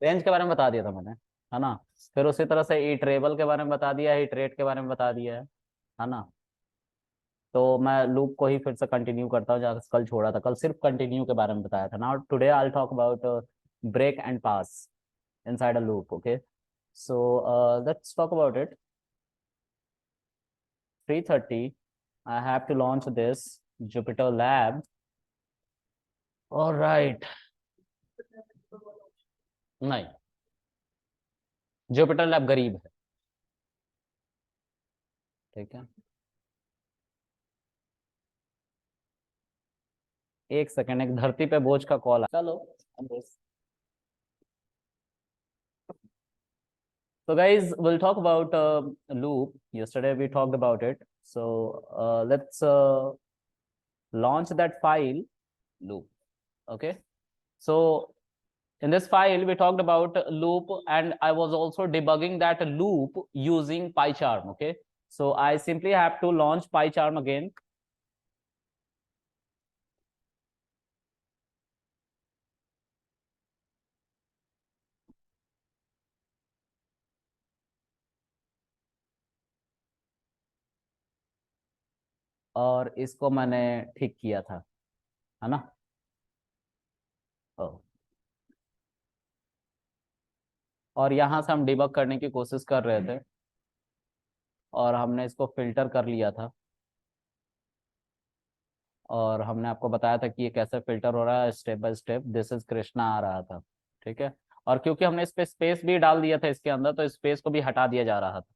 Range के बारे में बता दिया था मैंने, है ना। फिर उसी तरह से इटरेबल के बारे में बता दिया है, इटरेट के बारे में बता दिया है ना। तो मैं लूप को ही फिर से कंटिन्यू करता हूँ जहाँ कल छोड़ा था। कल सिर्फ कंटिन्यू के बारे में बताया था। Now today I will talk about break and pass inside a loop. Okay, so let's talk about it. 3:30 I have to launch this Jupyter Lab. All right. नहीं, Jupyter Lab गरीब है, ठीक है। एक सेकंड, एक धरती पे बोझ का कॉल है, चलो। So guys, we'll talk about loop. Yesterday we talked about it. So let's launch that file loop. Okay. So in this file we talked about loop, and I was also debugging that loop using PyCharm. Okay. So I simply have to launch PyCharm again. और इसको मैंने ठीक किया था, है ना। ओ, और यहाँ से हम डिबग करने की कोशिश कर रहे थे, और हमने इसको फिल्टर कर लिया था, और हमने आपको बताया था कि ये कैसे फिल्टर हो रहा है step by step. This is Krishna आ रहा था, ठीक है। और क्योंकि हमने इस पे स्पेस भी डाल दिया था इसके अंदर, तो स्पेस को भी हटा दिया जा रहा था,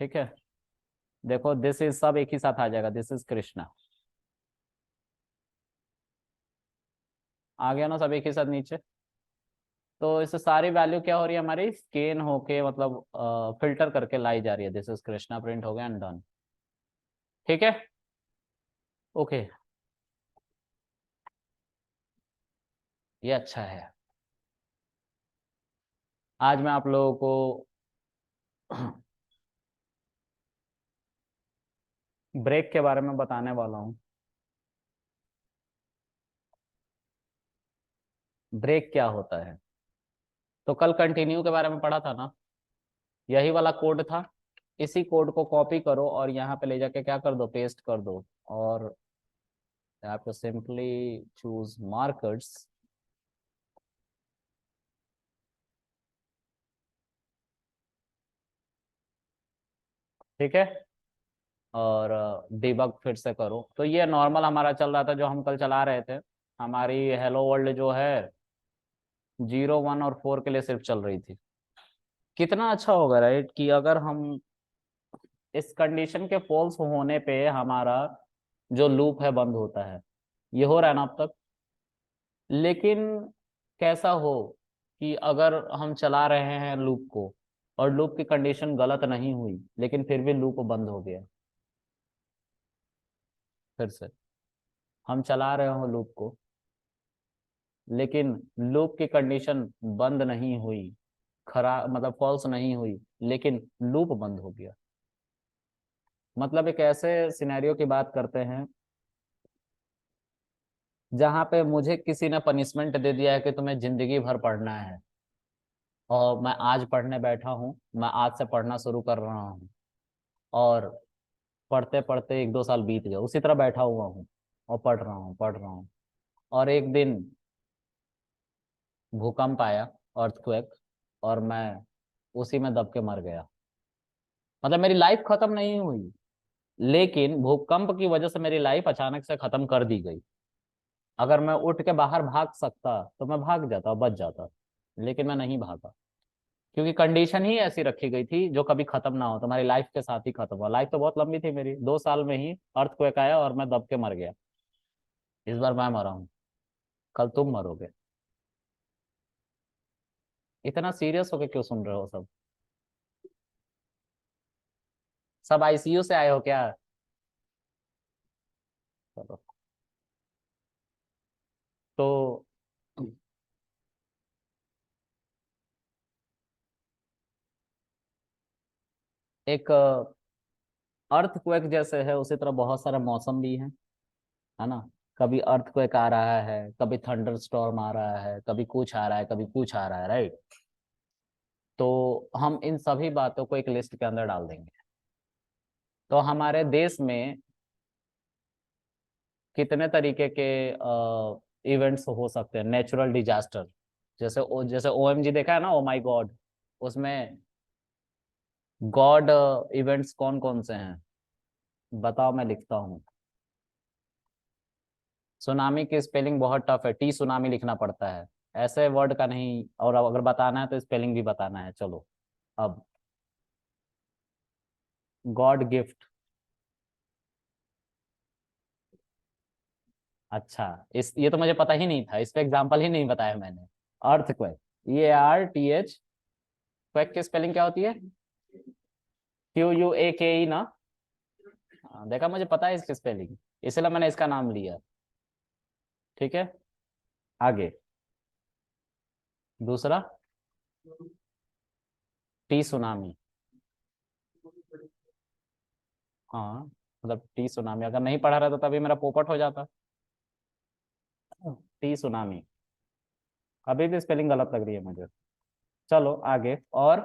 ठीक है। देखो दिस इज सब एक ही साथ आ जाएगा, दिस इज कृष्णा, आ गया ना सब एक ही साथ नीचे। तो इससे सारी वैल्यू क्या हो रही है हमारी, स्कैन होके मतलब फिल्टर करके लाई जा रही है। दिस इज कृष्णा प्रिंट हो गया एंड डन, ठीक है। ओके, ये अच्छा है। आज मैं आप लोगों को ब्रेक के बारे में बताने वाला हूँ। ब्रेक क्या होता है, तो कल कंटिन्यू के बारे में पढ़ा था ना, यही वाला कोड था। इसी कोड को कॉपी करो और यहाँ पे ले जाके क्या कर दो, पेस्ट कर दो। और आप तो सिंपली चूज मार्कर्स, ठीक है। और डिबग फिर से करो। तो ये नॉर्मल हमारा चल रहा था जो हम कल चला रहे थे। हमारी हेलो वर्ल्ड जो है 0, 1 और 4 के लिए सिर्फ चल रही थी। कितना अच्छा होगा राइट, कि अगर हम इस कंडीशन के फॉल्स होने पे हमारा जो लूप है बंद होता है। ये हो रहा है ना अब तक। लेकिन कैसा हो कि अगर हम चला रहे हैं लूप को और लूप की कंडीशन गलत नहीं हुई, लेकिन फिर भी लूप बंद हो गया। फिर से हम चला रहे हो लूप को, लेकिन लूप की कंडीशन बंद नहीं हुई, खराब मतलब फॉल्स नहीं हुई, लेकिन लूप बंद हो गया। मतलब एक ऐसे सिनेरियो की बात करते हैं जहां पे मुझे किसी ने पनिशमेंट दे दिया है कि तुम्हें जिंदगी भर पढ़ना है, और मैं आज पढ़ने बैठा हूँ, मैं आज से पढ़ना शुरू कर रहा हूँ, और पढ़ते पढ़ते 1, 2 साल बीत गए, उसी तरह बैठा हुआ हूँ और पढ़ रहा हूँ। और एक दिन भूकंप आया, अर्थक्वेक, और मैं उसी में दब के मर गया। मतलब मेरी लाइफ खत्म नहीं हुई, लेकिन भूकंप की वजह से मेरी लाइफ अचानक से खत्म कर दी गई। अगर मैं उठ के बाहर भाग सकता तो मैं भाग जाता, बच जाता, लेकिन मैं नहीं भागा, क्योंकि कंडीशन ही ऐसी रखी गई थी जो कभी खत्म ना हो। तुम्हारी लाइफ के साथ ही खत्म हुआ। लाइफ तो बहुत लंबी थी मेरी, 2 साल में ही अर्थक्वेक आया और मैं दब के मर गया। इस बार मैं मरा हूँ, कल तुम मरोगे। इतना सीरियस होके क्यों सुन रहे हो सब? सब आईसीयू से आए हो क्या? चलो। तो एक अर्थक्वेक जैसे है, उसी तरह बहुत सारे मौसम भी हैं, है ना। कभी अर्थक्वेक आ रहा है, कभी थंडर स्टॉर्म आ रहा है, कभी कुछ आ रहा है, कभी कुछ आ रहा है, राइट। तो हम इन सभी बातों को एक लिस्ट के अंदर डाल देंगे। तो हमारे देश में कितने तरीके के इवेंट्स हो सकते हैं, नेचुरल डिजास्टर। जैसे ओएमजी देखा है ना, ओ माई गॉड, उसमें गॉड इवेंट्स कौन कौन से हैं, बताओ, मैं लिखता हूँ। सुनामी की स्पेलिंग बहुत टफ है, टी सुनामी लिखना पड़ता है, ऐसे वर्ड का नहीं। और अगर बताना है तो स्पेलिंग भी बताना है। चलो अब, गॉड गिफ्ट। अच्छा, इस ये तो मुझे पता ही नहीं था, इस पे एग्जाम्पल ही नहीं बताया मैंने। अर्थक्वेक, EARTH, क्वेक की स्पेलिंग क्या होती है? QUAKE ना। हाँ, देखा, मुझे पता है इसकी स्पेलिंग, इसलिए मैंने इसका नाम लिया। ठीक है, आगे दूसरा, टी सुनामी। हाँ, मतलब टी सुनामी, अगर नहीं पढ़ा रहता तभी मेरा पोपट हो जाता। टी सुनामी, अभी भी स्पेलिंग गलत लग रही है मुझे। चलो आगे, और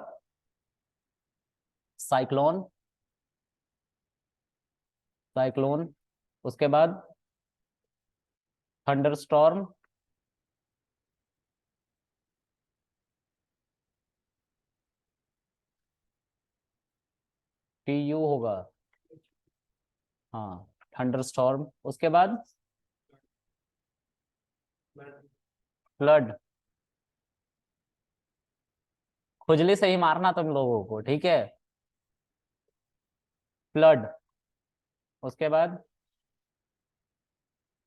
साइक्लोन। साइक्लोन, उसके बाद थंडर स्टॉर्म। TU होगा। हाँ, थंडर स्टॉर्म, उसके बाद फ्लड। खुजली से ही मारना तुम लोगों को, ठीक है। फ्लड, उसके बाद,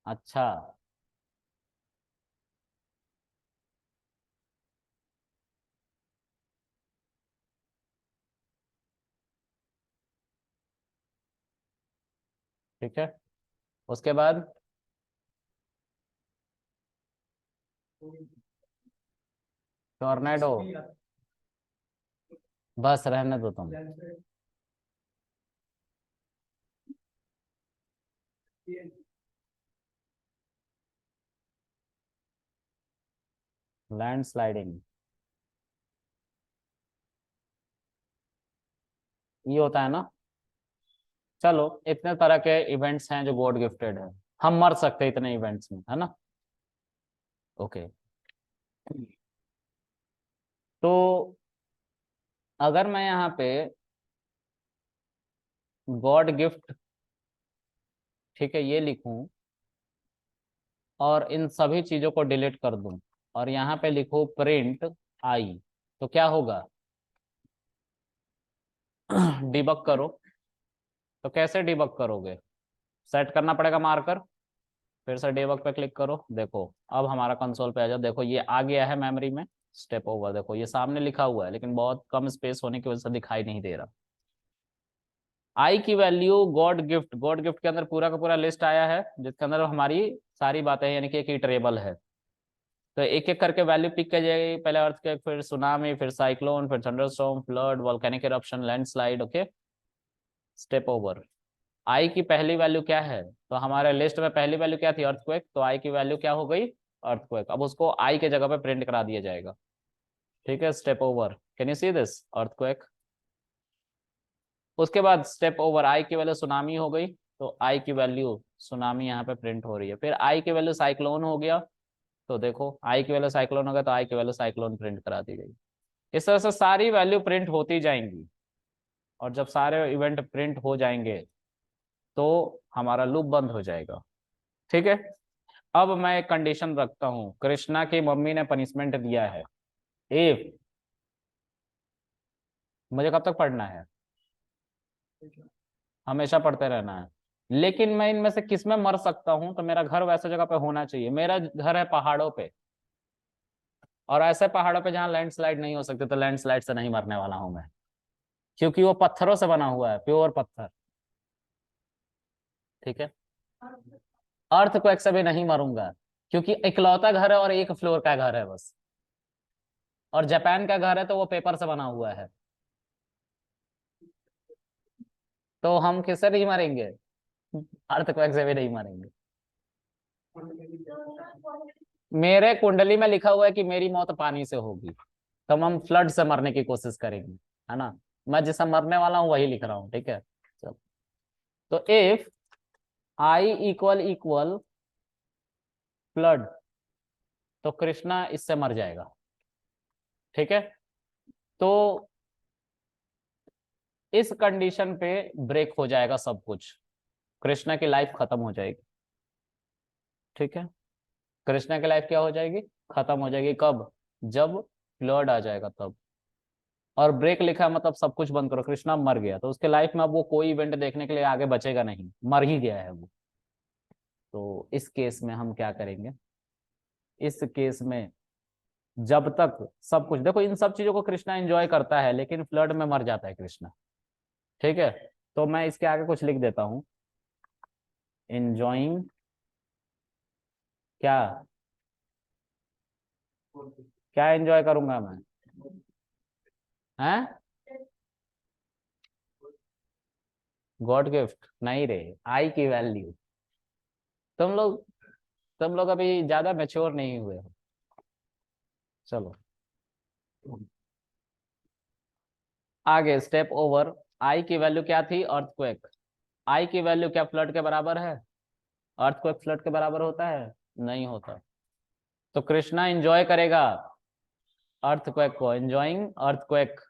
अच्छा, ठीक है, उसके बाद टोर्नेडो। बस रहने दो तुम। लैंडस्लाइडिंग, ये होता है ना। चलो, इतने तरह के इवेंट्स हैं जो गॉड गिफ्टेड है, हम मर सकते हैं इतने इवेंट्स में, है ना। ओके, तो अगर मैं यहाँ पे गॉड गिफ्ट, ठीक है, ये लिखूं और इन सभी चीजों को डिलीट कर दूं और यहाँ पे लिखूं प्रिंट आई, तो क्या होगा? डिबग करो। तो कैसे डिबग करोगे? सेट करना पड़ेगा मार्कर, फिर से डिबग पे क्लिक करो, देखो अब हमारा कंसोल पे आ जाओ, देखो ये आ गया है मेमोरी में। स्टेप ओवर, देखो ये सामने लिखा हुआ है, लेकिन बहुत कम स्पेस होने की वजह से दिखाई नहीं दे रहा। आई की value God gift, God gift के अंदर पूरा का पूरा लिस्ट आया है, जिसके अंदर हमारी सारी बातें हैं, यानी कि एक ही टेबल है। तो एक एक करके वैल्यू पिक कर जाएगी, पहले अर्थक्वेक, फिर सुनामी, फिर साइक्लोन, फिर thunderstorm, flood, volcanic eruption, landslide. Okay, step over. I की पहली वैल्यू क्या है? तो हमारे लिस्ट में पहली वैल्यू क्या थी? अर्थक्वेक। तो आई की वैल्यू क्या हो गई? अर्थक्वेक। अब उसको आई के जगह पे प्रिंट करा दिया जाएगा। ठीक है, step over, can you see this? Earthquake. उसके बाद स्टेप ओवर, आई की वैल्यू सुनामी हो गई, तो आई की वैल्यू सुनामी यहाँ पे प्रिंट हो रही है। फिर आई की वैल्यू साइक्लोन हो गया, तो देखो आई की वैल्यू साइक्लोन हो गया, तो आई की वैल्यू साइक्लोन प्रिंट करा दी गई। इस तरह से सारी वैल्यू प्रिंट होती जाएंगी, और जब सारे इवेंट प्रिंट हो जाएंगे तो हमारा लूप बंद हो जाएगा। ठीक है, अब मैं एक कंडीशन रखता हूं, कृष्णा की मम्मी ने पनिशमेंट दिया है। इफ, मुझे कब तक पढ़ना है? हमेशा पढ़ते रहना है। लेकिन मैं इनमें से किस में मर सकता हूं? तो मेरा घर वैसे जगह पे होना चाहिए, मेरा घर है पहाड़ों पे, और ऐसे पहाड़ों पे जहाँ लैंडस्लाइड नहीं हो सकते, तो लैंडस्लाइड से नहीं मरने वाला हूं मैं, क्योंकि वो पत्थरों से बना हुआ है, प्योर पत्थर। ठीक है, अर्थक्वेक से भी नहीं मरूंगा, क्योंकि इकलौता घर है और एक फ्लोर का घर है बस, और जापान का घर है तो वो पेपर से बना हुआ है। तो हम किससे नहीं मरेंगे? अर्थक्वेक से भी नहीं मरेंगे। मेरे कुंडली में लिखा हुआ है कि मेरी मौत पानी से होगी, तो हम फ्लड से मरने की कोशिश करेंगे, है ना। मैं जिससे मरने वाला हूँ वही लिख रहा हूँ, ठीक है। चलो, तो if I equal equal flood, तो कृष्णा इससे मर जाएगा, ठीक है। तो इस कंडीशन पे ब्रेक हो जाएगा सब कुछ, कृष्णा की लाइफ खत्म हो जाएगी, ठीक है। कृष्णा की लाइफ क्या हो जाएगी, खत्म हो जाएगी। कब, जब फ्लड आ जाएगा तब। और ब्रेक लिखा है मतलब सब कुछ बंद करो, कृष्णा मर गया, तो उसके लाइफ में अब वो कोई इवेंट देखने के लिए आगे बचेगा नहीं, मर ही गया है वो। तो इस केस में हम क्या करेंगे, इस केस में जब तक सब कुछ, देखो इन सब चीजों को कृष्णा एंजॉय करता है, लेकिन फ्लड में मर जाता है कृष्णा, ठीक है। तो मैं इसके आगे कुछ लिख देता हूं, एंजॉइंग क्या, क्या एंजॉय करूंगा मैं, हैं, गॉड गिफ्ट नहीं रे, आई की वैल्यू। तुम लोग तुम लोग अभी ज्यादा मैच्योर नहीं हुए हो। चलो आगे, स्टेप ओवर। आई की वैल्यू क्या थी, अर्थक्वेक। आई की वैल्यू क्या फ्लड के बराबर है, अर्थक्वेक फ्लड के बराबर होता है, नहीं होता। तो कृष्णा एंजॉय करेगा अर्थक्वेक को, एंजॉइंग अर्थक्वेक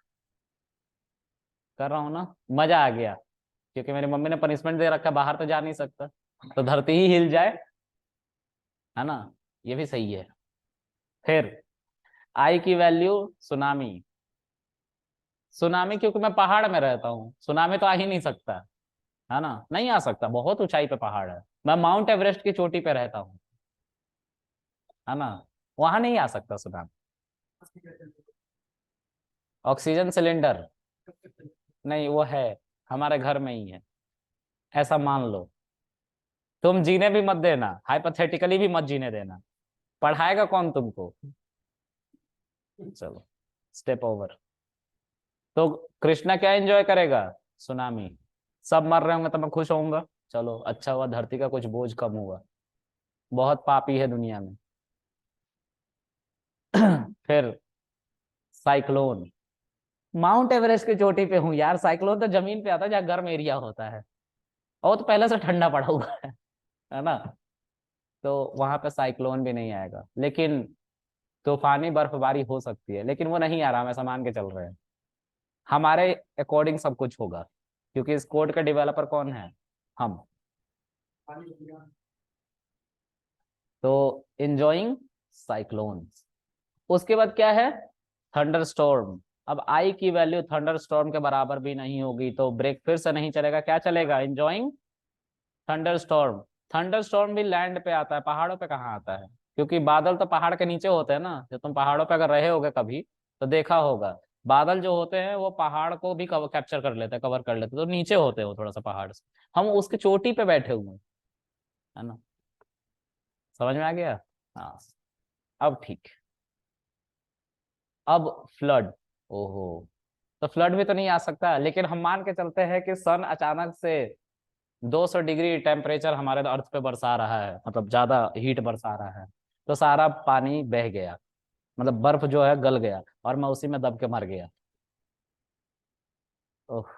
कर रहा हूं ना, मजा आ गया, क्योंकि मेरी मम्मी ने पनिशमेंट दे रखा है, बाहर तो जा नहीं सकता, तो धरती ही हिल जाए, है ना, ये भी सही है। फिर आई की वैल्यू सुनामी, सुनामी क्योंकि मैं पहाड़ में रहता हूँ, सुनामी तो आ ही नहीं सकता, है ना, नहीं आ सकता, बहुत ऊंचाई पे पहाड़ है, मैं माउंट एवरेस्ट की चोटी पे रहता हूँ, है ना, वहां नहीं आ सकता सुनामी। ऑक्सीजन सिलेंडर, नहीं वो है, हमारे घर में ही है, ऐसा मान लो। तुम जीने भी मत देना, हाइपोथेटिकली भी मत जीने देना, पढ़ाएगा कौन तुमको। चलो, स्टेप ओवर। तो कृष्णा क्या एंजॉय करेगा, सुनामी। सब मर रहे होंगे तो मैं खुश होऊंगा, चलो अच्छा हुआ, धरती का कुछ बोझ कम हुआ, बहुत पापी है दुनिया में। फिर साइक्लोन, माउंट एवरेस्ट की चोटी पे हूँ यार, साइक्लोन तो जमीन पे आता है जहाँ गर्म एरिया होता है, और तो पहले से ठंडा पड़ा हुआ है ना। तो वहां पे साइक्लोन भी नहीं आएगा, लेकिन तूफानी बर्फबारी हो सकती है, लेकिन वो नहीं आ रहा, हम ऐसा मान के चल रहे हैं, हमारे अकॉर्डिंग सब कुछ होगा, क्योंकि इस कोड का डेवलपर कौन है, हम। तो इंजॉइंग साइक्लोन, उसके बाद क्या है, थंडर स्टॉर्म। अब आई की वैल्यू थंडर स्टॉर्म के बराबर भी नहीं होगी, तो ब्रेक फिर से नहीं चलेगा, क्या चलेगा, enjoying thunder storm. Thunder storm भी लैंड पे आता है, पहाड़ों पे कहाँ आता है, क्योंकि बादल तो पहाड़ के नीचे होते हैं ना, जो तुम पहाड़ों पे अगर रहे होगे कभी तो देखा होगा, बादल जो होते हैं वो पहाड़ को भी कैप्चर कर लेते हैं, कवर कर लेते हैं, तो नीचे होते हैं वो थोड़ा सा पहाड़ से, हम उसकी चोटी पे बैठे हुए हैं, है ना, समझ में आ गया। हाँ, अब ठीक। अब फ्लड, ओहो, तो फ्लड भी तो नहीं आ सकता, लेकिन हम मान के चलते हैं कि सन अचानक से 200 डिग्री टेम्परेचर हमारे अर्थ पे बरसा रहा है, मतलब ज्यादा हीट बरसा रहा है, तो सारा पानी बह गया, मतलब बर्फ जो है गल गया, और मैं उसी में दब के मर गया। ओह,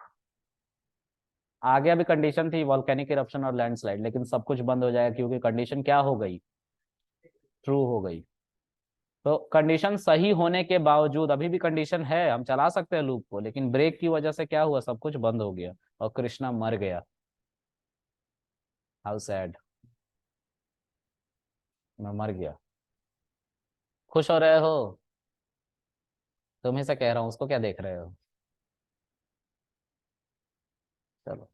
आगे अभी कंडीशन थी वॉल्केनिक इरप्शन और लैंडस्लाइड, लेकिन सब कुछ बंद हो जाएगा, क्योंकि कंडीशन क्या हो गई, ट्रू हो गई। तो कंडीशन सही होने के बावजूद अभी भी कंडीशन है, हम चला सकते हैं लूप को, लेकिन ब्रेक की वजह से क्या हुआ, सब कुछ बंद हो गया और कृष्णा मर गया। हाउ सैड, मैं मर गया। खुश हो रहे हो, तुम्ही से कह रहा हूँ, उसको क्या देख रहे हो। चलो,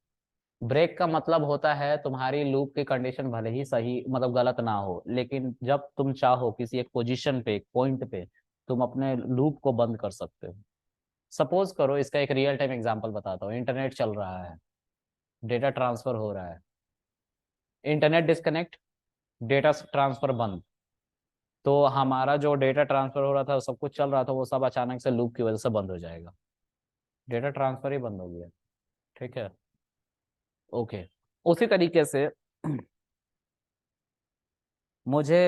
ब्रेक का मतलब होता है तुम्हारी लूप की कंडीशन भले ही सही, मतलब गलत ना हो, लेकिन जब तुम चाहो किसी एक पोजीशन पे, एक पॉइंट पे, तुम अपने लूप को बंद कर सकते हो। सपोज करो, इसका एक रियल टाइम एग्जांपल बताता हूँ, इंटरनेट चल रहा है, डेटा ट्रांसफर हो रहा है, इंटरनेट डिस्कनेक्ट, डेटा ट्रांसफर बंद, तो हमारा जो डेटा ट्रांसफर हो रहा था, सब कुछ चल रहा था, वो सब अचानक से लूप की वजह से बंद हो जाएगा, डेटा ट्रांसफर ही बंद हो गया, ठीक है। ओके, उसी तरीके से मुझे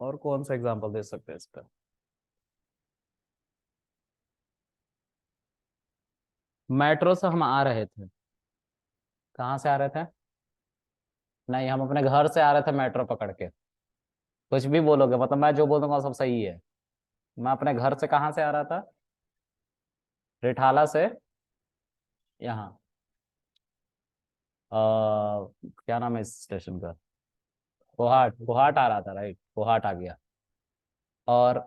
और कौन सा एग्जांपल दे सकते हैं इस पर? मेट्रो से हम आ रहे थे। कहाँ से आ रहे थे? नहीं, हम अपने घर से आ रहे थे मेट्रो पकड़ के। कुछ भी बोलोगे, मतलब मैं जो बोलूंगा वो सब सही है। मैं अपने घर से कहाँ से आ रहा था? रिठाला से यहाँ। क्या नाम है इस स्टेशन का? कोहाट। कोहाट आ रहा था, राइट, कोहाट आ गया। और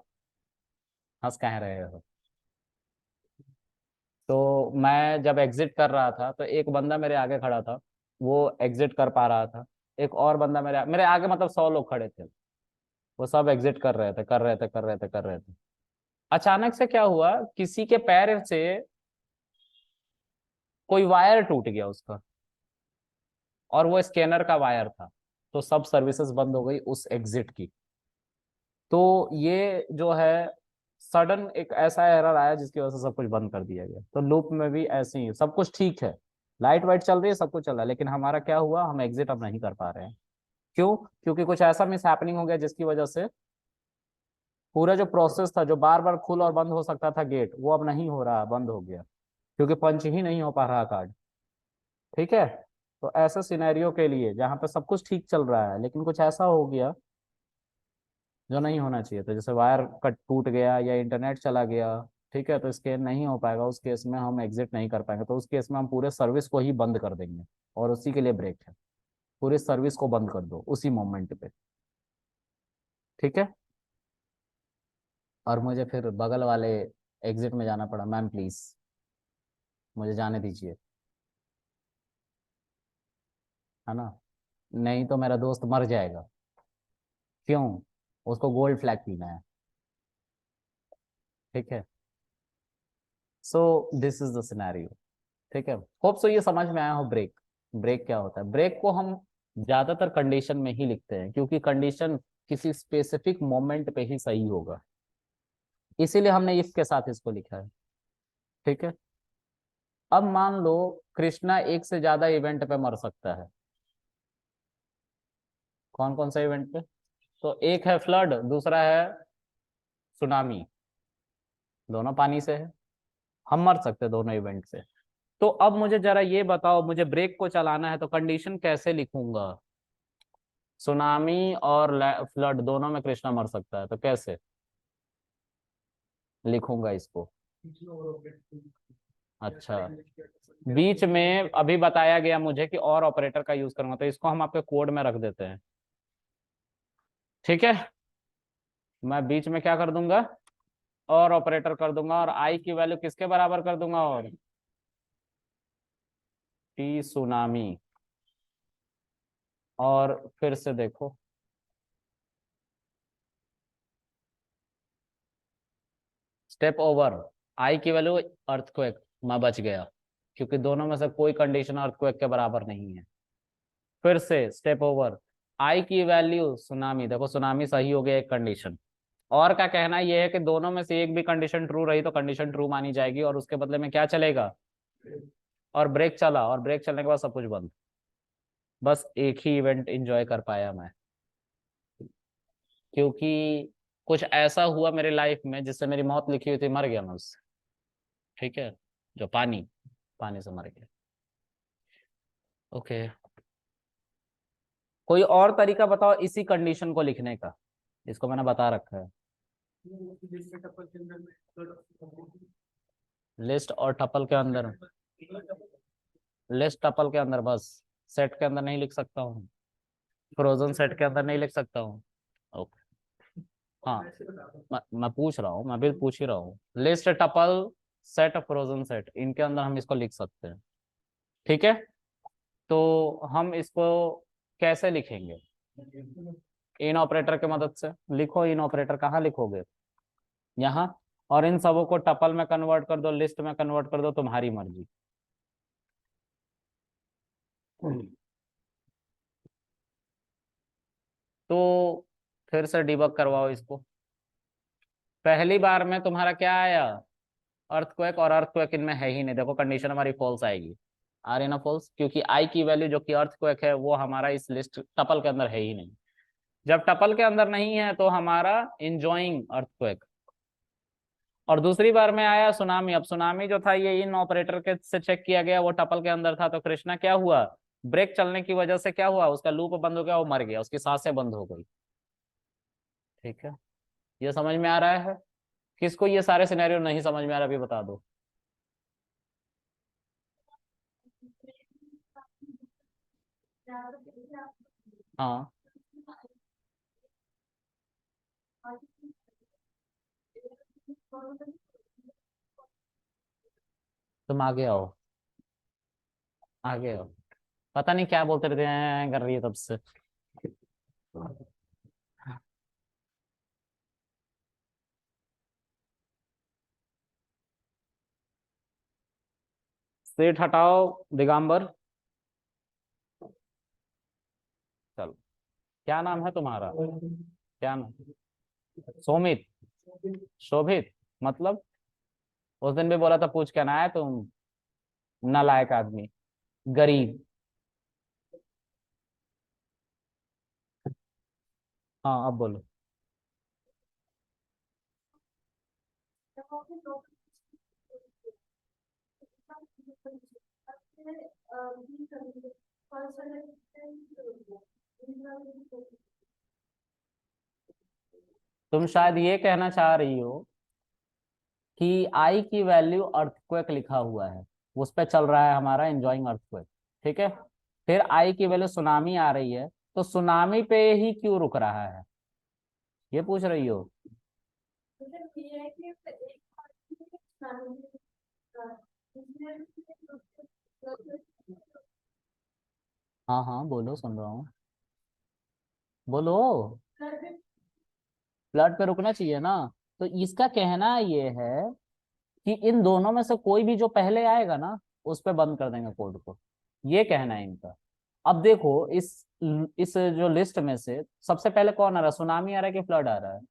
हंस कह रहे हो? तो मैं जब एग्जिट कर रहा था तो एक बंदा मेरे आगे खड़ा था, वो एग्जिट कर पा रहा था। एक और बंदा मेरे आगे, मतलब 100 लोग खड़े थे, वो सब एग्जिट कर रहे थे, कर रहे थे, कर रहे थे, कर रहे थे। अचानक से क्या हुआ, किसी के पैर से कोई वायर टूट गया उसका, और वो स्कैनर का वायर था। तो सब सर्विसेज बंद हो गई उस एग्जिट की। तो ये जो है, सडन एक ऐसा एरर आया जिसकी वजह से सब कुछ बंद कर दिया गया। तो लूप में भी ऐसे ही सब कुछ ठीक है, लाइट वाइट चल रही है, सब कुछ चल रहा है, लेकिन हमारा क्या हुआ, हम एग्जिट अब नहीं कर पा रहे हैं। क्यों? क्योंकि कुछ ऐसा मिस हैपनिंग हो गया जिसकी वजह से पूरा जो प्रोसेस था, जो बार बार खुल और बंद हो सकता था गेट, वो अब नहीं हो रहा, बंद हो गया, क्योंकि पंच ही नहीं हो पा रहा कार्ड। ठीक है। तो ऐसे सिनेरियो के लिए जहाँ पे सब कुछ ठीक चल रहा है लेकिन कुछ ऐसा हो गया जो नहीं होना चाहिए, तो जैसे वायर कट टूट गया या इंटरनेट चला गया, ठीक है, तो स्कैन नहीं हो पाएगा, उस केस में हम एग्जिट नहीं कर पाएंगे। तो उस केस में हम पूरे सर्विस को ही बंद कर देंगे, और उसी के लिए ब्रेक है। पूरी सर्विस को बंद कर दो उसी मोमेंट पे। ठीक है। और मुझे फिर बगल वाले एग्जिट में जाना पड़ा, मैम प्लीज मुझे जाने दीजिए, है ना? नहीं तो मेरा दोस्त मर जाएगा। क्यों? उसको गोल्ड फ्लैग पीना है। ठीक है। So this is the scenario. ठीक है, होप सो ये समझ में आया हो। ब्रेक, ब्रेक क्या होता है? ब्रेक को हम ज्यादातर कंडीशन में ही लिखते हैं, क्योंकि कंडीशन किसी स्पेसिफिक मोमेंट पे ही सही होगा, इसीलिए हमने इफ के साथ इसको लिखा है। ठीक है। अब मान लो कृष्णा एक से ज्यादा इवेंट पे मर सकता है। कौन कौन सा इवेंट पे? तो एक है फ्लड, दूसरा है सुनामी। दोनों पानी से है, हम मर सकते हैं दोनों इवेंट से। तो अब मुझे जरा ये बताओ, मुझे ब्रेक को चलाना है तो कंडीशन कैसे लिखूंगा? सुनामी और फ्लड दोनों में कृष्णा मर सकता है, तो कैसे लिखूंगा इसको? अच्छा, बीच में अभी बताया गया मुझे कि और ऑपरेटर का यूज करूंगा, तो इसको हम आपके कोड में रख देते हैं। ठीक है। मैं बीच में क्या कर दूंगा, और ऑपरेटर कर दूंगा, और आई की वैल्यू किसके बराबर कर दूंगा, और टी सुनामी। और फिर से देखो, स्टेप ओवर, आई की वैल्यू अर्थक्वेक, मैं बच गया, क्योंकि दोनों में से कोई कंडीशन अर्थक्वेक के बराबर नहीं है। फिर से स्टेप ओवर, आई की वैल्यू सुनामी, देखो सुनामी सही हो गया एक कंडीशन। और क्या कहना ये है कि दोनों में से एक भी कंडीशन ट्रू रही तो कंडीशन ट्रू मानी जाएगी, और उसके बदले में क्या चलेगा? और ब्रेक चला, और ब्रेक चलने के बाद सब कुछ बंद। बस एक ही इवेंट एंजॉय कर पाया मैं, क्योंकि कुछ ऐसा हुआ मेरी लाइफ में जिससे मेरी मौत लिखी हुई थी, मर गया मैं उससे। ठीक है। जो पानी, पानी से मर गया। ओके। कोई और तरीका बताओ इसी कंडीशन को लिखने का, इसको मैंने बता रखा है। लिस्ट और टपल के अंदर? लिस्ट टपल के अंदर बस, सेट के अंदर नहीं लिख सकता हूँ? फ्रोजन सेट के अंदर नहीं लिख सकता हूँ? ओके। हाँ, मैं पूछ रहा हूँ, मैं भी पूछ ही रहा हूँ। List tuple set frozen set, इनके अंदर हम इसको लिख सकते हैं। ठीक है। तो हम इसको कैसे लिखेंगे? इन ऑपरेटर की मदद से लिखो। इन ऑपरेटर कहाँ लिखोगे? यहाँ। और इन सबों को टपल में कन्वर्ट कर दो, लिस्ट में कन्वर्ट कर दो, तुम्हारी मर्जी। तो फिर से डिबग करवाओ इसको। पहली बार में तुम्हारा क्या आया? अर्थक्वेक और अर्थक्वेक इनमें है ही नहीं, देखो कंडीशन हमारी फॉल्स आएगी। आ रही ना फॉल्स, क्योंकि आई की वैल्यू जो कि अर्थक्वेक है वो हमारा इस लिस्ट टपल के अंदर है ही नहीं। जब टपल के अंदर नहीं है तो हमारा इंजॉइंग अर्थक्वेक। और दूसरी बार में आया सुनामी। अब सुनामी जो था ये इन ऑपरेटर के से चेक किया गया, वो टपल के अंदर था, तो कृष्णा क्या हुआ, ब्रेक चलने की वजह से क्या हुआ, उसका लूप बंद हो गया, वो मर गया, उसकी सांसें बंद हो गई। ठीक है, ये समझ में आ रहा है? किसको ये सारे सिनेरियो नहीं समझ में आ रहा अभी बता दो। हाँ, तुम आगे आओ, आगे आओ। पता नहीं क्या बोलते रहते हैं, कर रही है तब से। सीट हटाओ दिगंबर। चलो, क्या नाम है तुम्हारा, क्या नाम? सोमित, शोभित, मतलब उस दिन भी बोला था पूछ के ना आया तुम, नालायक आदमी, गरीब। हाँ अब बोलो। तुम शायद ये कहना चाह रही हो कि आई की वैल्यू अर्थक्वेक लिखा हुआ है, उस पे चल रहा है हमारा एंजॉइंग अर्थक्वेक। ठीक है, फिर आई की वैल्यू सुनामी आ रही है, तो सुनामी पे ही क्यों रुक रहा है, ये पूछ रही हो? हाँ हाँ बोलो, सुन रहा हूँ, बोलो। फ्लड पे रुकना चाहिए ना। तो इसका कहना ये है कि इन दोनों में से कोई भी जो पहले आएगा ना, उस पे बंद कर देंगे कोड को, ये कहना है इनका। अब देखो इस जो लिस्ट में से सबसे पहले कौन आ रहा है, सुनामी आ रहा है कि फ्लड आ रहा है?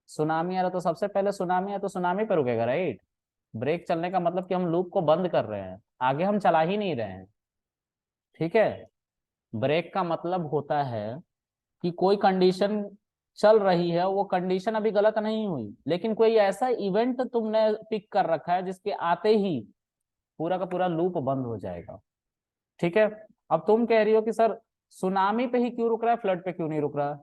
सुनामी आ रहा है, तो सबसे पहले सुनामी है तो सुनामी पे रुकेगा, राइट। ब्रेक चलने का मतलब कि हम लूप को बंद कर रहे हैं, आगे हम चला ही नहीं रहे हैं। ठीक है, ब्रेक का मतलब होता है कि कोई कंडीशन चल रही है, वो कंडीशन अभी गलत नहीं हुई, लेकिन कोई ऐसा इवेंट तुमने पिक कर रखा है जिसके आते ही पूरा का पूरा लूप बंद हो जाएगा। ठीक है, अब तुम कह रही हो कि सर सुनामी पे ही क्यों रुक रहा है, फ्लड पे क्यों नहीं रुक रहा है?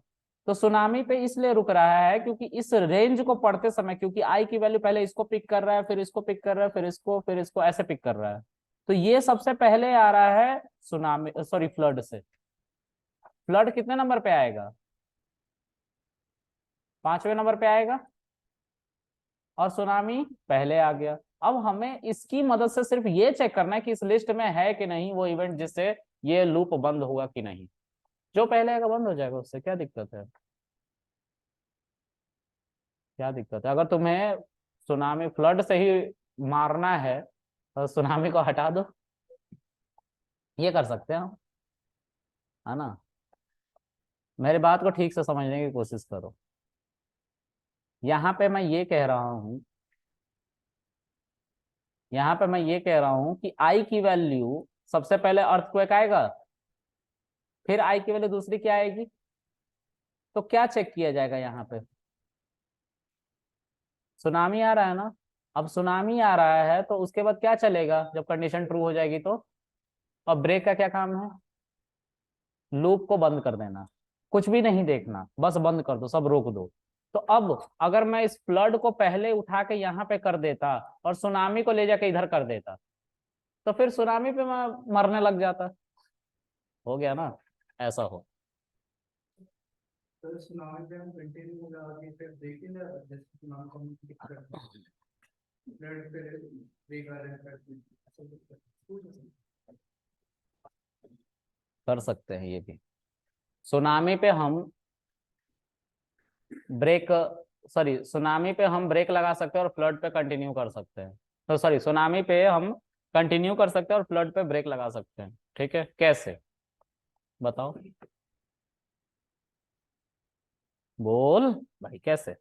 तो सुनामी पे इसलिए रुक रहा है क्योंकि इस रेंज को पढ़ते समय, क्योंकि आई की वैल्यू पहले इसको पिक कर रहा है, फिर इसको पिक कर रहा है, फिर इसको ऐसे पिक कर रहा है, तो ये सबसे पहले आ रहा है सुनामी, सॉरी फ्लड से। फ्लड कितने नंबर पे आएगा, पांचवें नंबर पे आएगा, और सुनामी पहले आ गया। अब हमें इसकी मदद से सिर्फ ये चेक करना है कि इस लिस्ट में है कि नहीं वो इवेंट जिससे ये लूप बंद होगा कि नहीं। जो पहले आएगा बंद हो जाएगा, उससे क्या दिक्कत है, क्या दिक्कत है? अगर तुम्हें सुनामी फ्लड से ही मारना है तो सुनामी को हटा दो, ये कर सकते हैं हम, है ना। मेरी बात को ठीक से समझने की कोशिश करो। यहाँ पे मैं ये कह रहा हूँ, यहाँ पे मैं ये कह रहा हूँ कि आई की वैल्यू सबसे पहले अर्थक्वेक आएगा, फिर आई की वैल्यू दूसरी क्या आएगी, तो क्या चेक किया जाएगा यहाँ पे, सुनामी आ रहा है ना। अब सुनामी आ रहा है तो उसके बाद क्या चलेगा जब कंडीशन ट्रू हो जाएगी तो? अब ब्रेक का क्या काम है, लूप को बंद कर देना, कुछ भी नहीं देखना, बस बंद कर दो, सब रोक दो। तो अब अगर मैं इस फ्लड को पहले उठा के यहाँ पे कर देता और सुनामी को ले जाके इधर कर देता, तो फिर सुनामी पे मैं मरने लग जाता। हो गया ना, ऐसा हो। तो सुनामी पे हम कंटिन्यू लगा के फिर देखेंगे, जैसे सुनामी को हम टिक करते हैं, फ्लड पे ब्रेक आ रहा है करते हैं, ऐसा कुछ करते हैं। कर सकते हैं ये भी, सुनामी पे हम ब्रेक, सॉरी सुनामी पे हम ब्रेक लगा सकते हैं और फ्लड पे कंटिन्यू कर सकते हैं। तो सॉरी सुनामी पे हम कंटिन्यू कर सकते हैं और फ्लड पे ब्रेक लगा सकते हैं। ठीक है, कैसे बताओ, बोल भाई कैसे?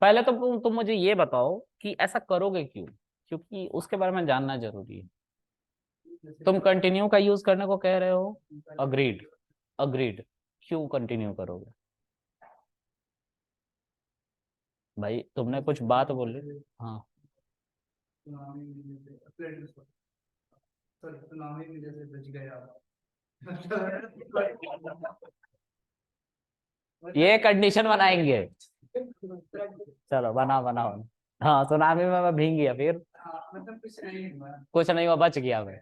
पहले तो तुम मुझे ये बताओ कि ऐसा करोगे क्यों, क्योंकि उसके बारे में जानना जरूरी है। तुम कंटिन्यू का यूज करने को कह रहे हो, अग्रीड, अग्रीड, क्यों कंटिन्यू करोगे भाई, तुमने कुछ बात बोली। हाँ। सुनामी में जैसे फ्लड, सॉरी सुनामी में जैसे बच गए आप। ये कंडीशन बनाएंगे, चलो बनाओ बनाओ। हाँ, सुनामी में मैं भीग गया फिर। हाँ, मतलब कुछ नहीं हुआ। कुछ नहीं हुआ, बच गया मैं।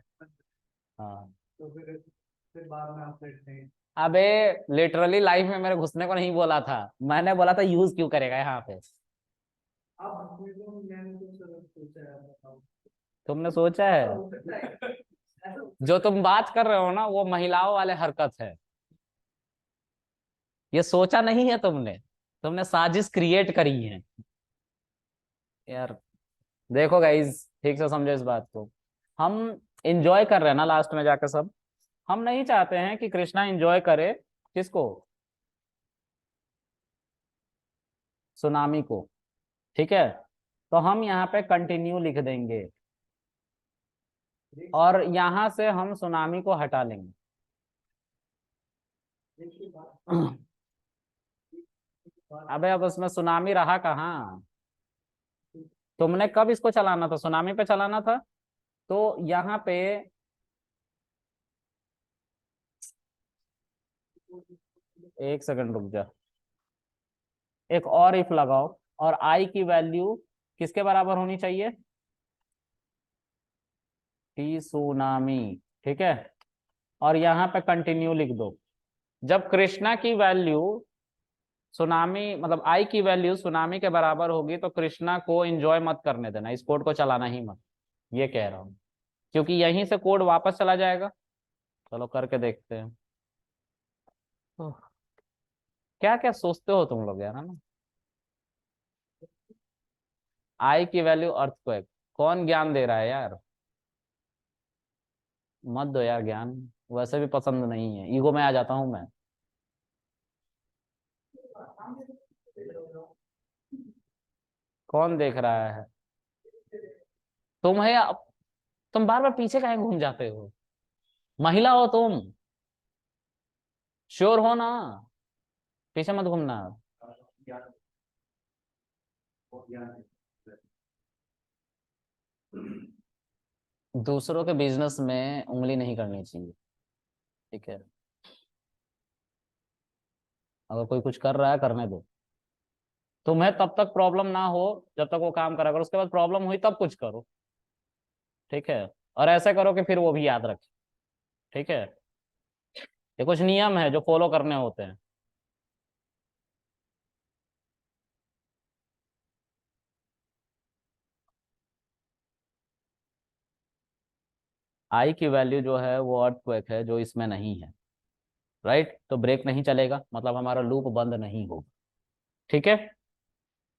हाँ। तो फिर बाद में आप फ्लड थे। अबे लिटरली लाइफ में मेरे घुसने को नहीं बोला था, मैंने बोला था यूज क्यों करेगा यहाँ पे। आप मैंने कुछ सोचा है, बताओ। तुमने सोचा है, ऐसा हो सकता है, ऐसा हो जो तुम बात कर रहे हो ना वो महिलाओं वाले हरकत है, ये सोचा नहीं है तुमने, तुमने साजिश क्रिएट करी है यार। देखो गाइज, ठीक से समझो इस बात को। हम इंजॉय कर रहे हैं ना लास्ट में जाकर सब, हम नहीं चाहते हैं कि कृष्णा इंजॉय करे। किसको? सुनामी को। ठीक है, तो हम यहाँ पे कंटिन्यू लिख देंगे सकता और यहाँ से हम सुनामी को हटा लेंगे। है। देखिए अबे अब उसमें सुनामी रहा कहाँ? तुमने कब इसको चलाना था, सुनामी पे चलाना था। तो यहाँ पे एक सेकंड रुक जा, एक और इफ लगाओ, और आई की वैल्यू किसके बराबर होनी चाहिए? T tsunami. ठीक है, और यहाँ पे कंटिन्यू लिख दो। जब कृष्णा की वैल्यू सुनामी, मतलब आई की वैल्यू सुनामी के बराबर होगी तो कृष्णा को एंजॉय मत करने देना, इस कोड को चलाना ही मत, ये कह रहा हूँ, क्योंकि यहीं से कोड वापस चला जाएगा। चलो करके देखते हैं। क्या क्या सोचते हो तुम लोग यार, है ना। आई की वैल्यू अर्थक्वेक, कौन ज्ञान दे रहा है यार, मत दो यार ज्ञान, वैसे भी पसंद नहीं है, ईगो में आ जाता हूं मैं। कौन देख रहा है? तुम है या तुम बार बार पीछे काहे घूम जाते हो? महिला हो तुम, श्योर हो ना, पीछे मत घूमना। दूसरों के बिजनेस में उंगली नहीं करनी चाहिए, ठीक है। अगर कोई कुछ कर रहा है करने दो, तुम्हें तब तक प्रॉब्लम ना हो जब तक वो काम करा करो, उसके बाद प्रॉब्लम हुई तब कुछ करो, ठीक है। और ऐसे करो कि फिर वो भी याद रखे, ठीक है। ये कुछ नियम है जो फॉलो करने होते हैं। आई की वैल्यू जो है वो अर्थक्वेक है, जो इसमें नहीं है, राइट। तो ब्रेक नहीं चलेगा, मतलब हमारा लूप बंद नहीं होगा, ठीक है।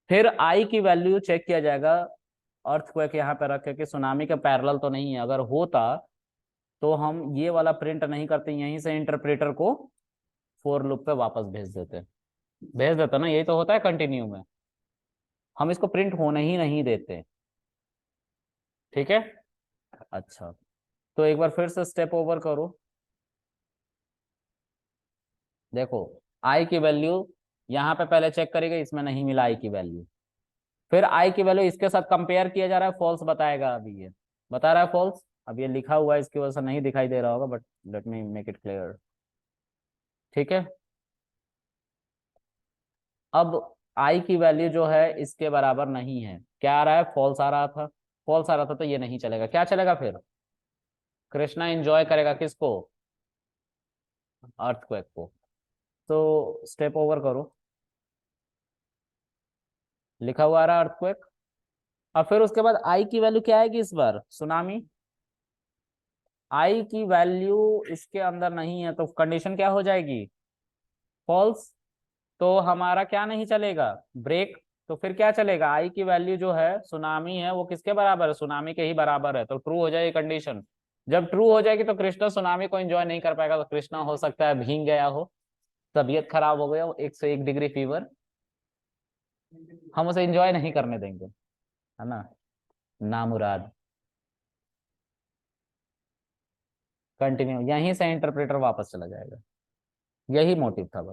फिर आई की वैल्यू चेक किया जाएगा, अर्थक्वेक यहाँ पे रखे कि सुनामी के पैरेलल तो नहीं है, अगर होता तो हम ये वाला प्रिंट नहीं करते, यहीं से इंटरप्रेटर को फोर लूप पे वापस भेज देते ना, यही तो होता है कंटिन्यू में, हम इसको प्रिंट होने ही नहीं देते, ठीक है। अच्छा, तो एक बार फिर से स्टेप ओवर करो। देखो, आई की वैल्यू यहाँ पे पहले चेक करेगा, इसमें नहीं मिला आई की वैल्यू, फिर आई की वैल्यू इसके साथ कंपेयर किया जा रहा है, फॉल्स बताएगा, अभी ये बता रहा है फॉल्स, अब ये लिखा हुआ है इसकी वजह से नहीं दिखाई दे रहा होगा, but let me make it clear, ठीक है। अब आई की वैल्यू जो है इसके बराबर नहीं है, क्या आ रहा है, फॉल्स आ रहा था, फॉल्स आ रहा था, तो ये नहीं चलेगा, क्या चलेगा फिर? कृष्णा एंजॉय करेगा किसको? अर्थक्वेक को। तो स्टेप ओवर करो, लिखा हुआ आ रहा है अर्थक्वेक। और फिर उसके बाद आई की वैल्यू क्या आएगी इस बार? सुनामी। आई की वैल्यू इसके अंदर नहीं है तो कंडीशन क्या हो जाएगी? फॉल्स। तो हमारा क्या नहीं चलेगा? ब्रेक। तो फिर क्या चलेगा? आई की वैल्यू जो है सुनामी है वो किसके बराबर है? सुनामी के ही बराबर है, तो ट्रू हो जाएगी कंडीशन। जब ट्रू हो जाएगी तो कृष्णा सुनामी को एंजॉय नहीं कर पाएगा, तो कृष्णा हो सकता है भीग गया हो, तबीयत खराब हो गया हो, 101 डिग्री फीवर, हम उसे एंजॉय नहीं करने देंगे, है ना, नामुराद। कंटिन्यू, यहीं से इंटरप्रेटर वापस चला जाएगा, यही मोटिव था बस।